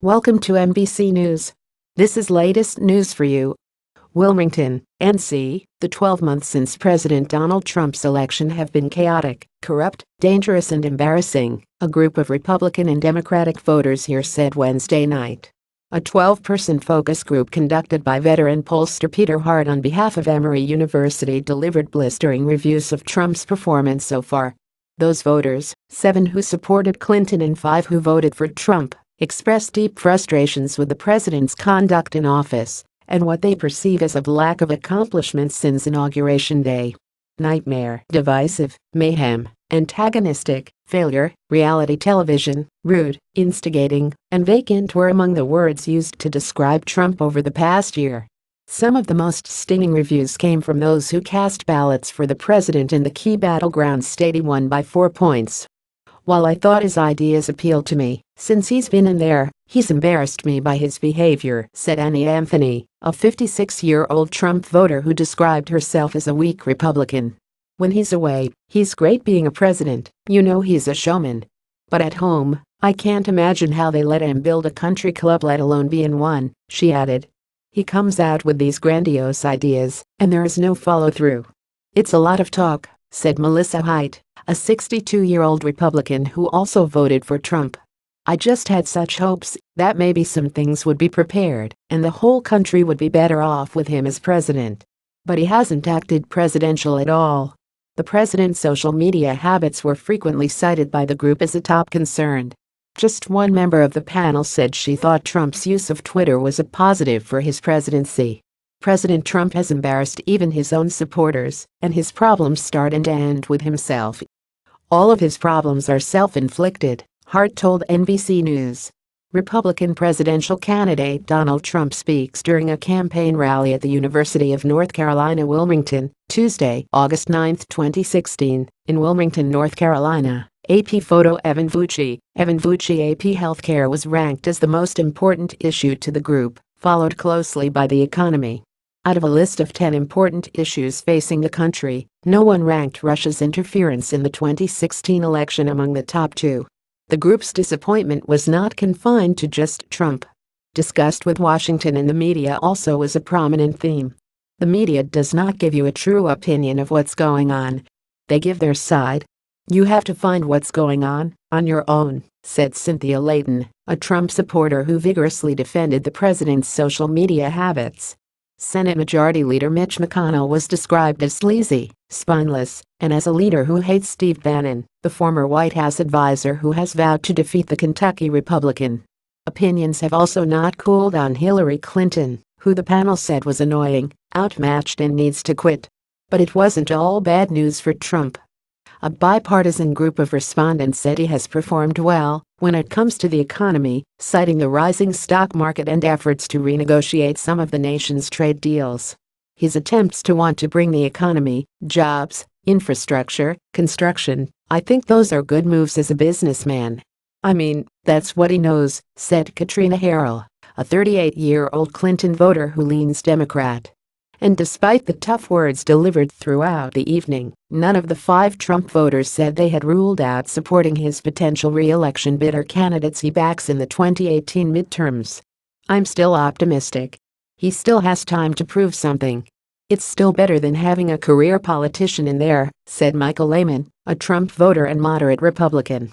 Welcome to NBC News. This is latest news for you. Wilmington, NC, the 12 months since President Donald Trump's election have been chaotic, corrupt, dangerous and embarrassing, a group of Republican and Democratic voters here said Wednesday night. A 12-person focus group conducted by veteran pollster Peter Hart on behalf of Emory University delivered blistering reviews of Trump's performance so far. Those voters, 7 who supported Clinton and 5 who voted for Trump, expressed deep frustrations with the president's conduct in office and what they perceive as a lack of accomplishments since Inauguration Day. Nightmare, divisive, mayhem, antagonistic, failure, reality television, rude, instigating, and vacant were among the words used to describe Trump over the past year. Some of the most stinging reviews came from those who cast ballots for the president in the key battleground state he won by 4 points. While I thought his ideas appealed to me, since he's been in there, he's embarrassed me by his behavior, said Annie Anthony, a 56-year-old Trump voter who described herself as a weak Republican. When he's away, he's great being a president, you know he's a showman. But at home, I can't imagine how they let him build a country club, let alone be in one, she added. He comes out with these grandiose ideas, and there is no follow-through. It's a lot of talk, said Melissa Haidt, a 62-year-old Republican who also voted for Trump. I just had such hopes that maybe some things would be prepared and the whole country would be better off with him as president. But he hasn't acted presidential at all. The president's social media habits were frequently cited by the group as a top concern. Just one member of the panel said she thought Trump's use of Twitter was a positive for his presidency. President Trump has embarrassed even his own supporters, and his problems start and end with himself. All of his problems are self-inflicted, Hart told NBC News. Republican presidential candidate Donald Trump speaks during a campaign rally at the University of North Carolina, Wilmington, Tuesday, August 9, 2016, in Wilmington, North Carolina. AP photo Evan Vucci AP healthcare was ranked as the most important issue to the group, followed closely by the economy. Out of a list of 10 important issues facing the country, no one ranked Russia's interference in the 2016 election among the top 2. The group's disappointment was not confined to just Trump. Disgust with Washington and the media also was a prominent theme. The media does not give you a true opinion of what's going on. They give their side. You have to find what's going on your own, said Cynthia Layton, a Trump supporter who vigorously defended the president's social media habits. Senate Majority Leader Mitch McConnell was described as sleazy, spineless, and as a leader who hates Steve Bannon, the former White House advisor who has vowed to defeat the Kentucky Republican. Opinions have also not cooled on Hillary Clinton, who the panel said was annoying, outmatched and needs to quit. But it wasn't all bad news for Trump. A bipartisan group of respondents said he has performed well when it comes to the economy, citing the rising stock market and efforts to renegotiate some of the nation's trade deals. His attempts to want to bring the economy, jobs, infrastructure, construction, I think those are good moves as a businessman. I mean, that's what he knows, said Katrina Harrell, a 38-year-old Clinton voter who leans Democrat. And despite the tough words delivered throughout the evening, none of the 5 Trump voters said they had ruled out supporting his potential re-election bid or candidates he backs in the 2018 midterms. I'm still optimistic. He still has time to prove something. It's still better than having a career politician in there, said Michael Lehman, a Trump voter and moderate Republican.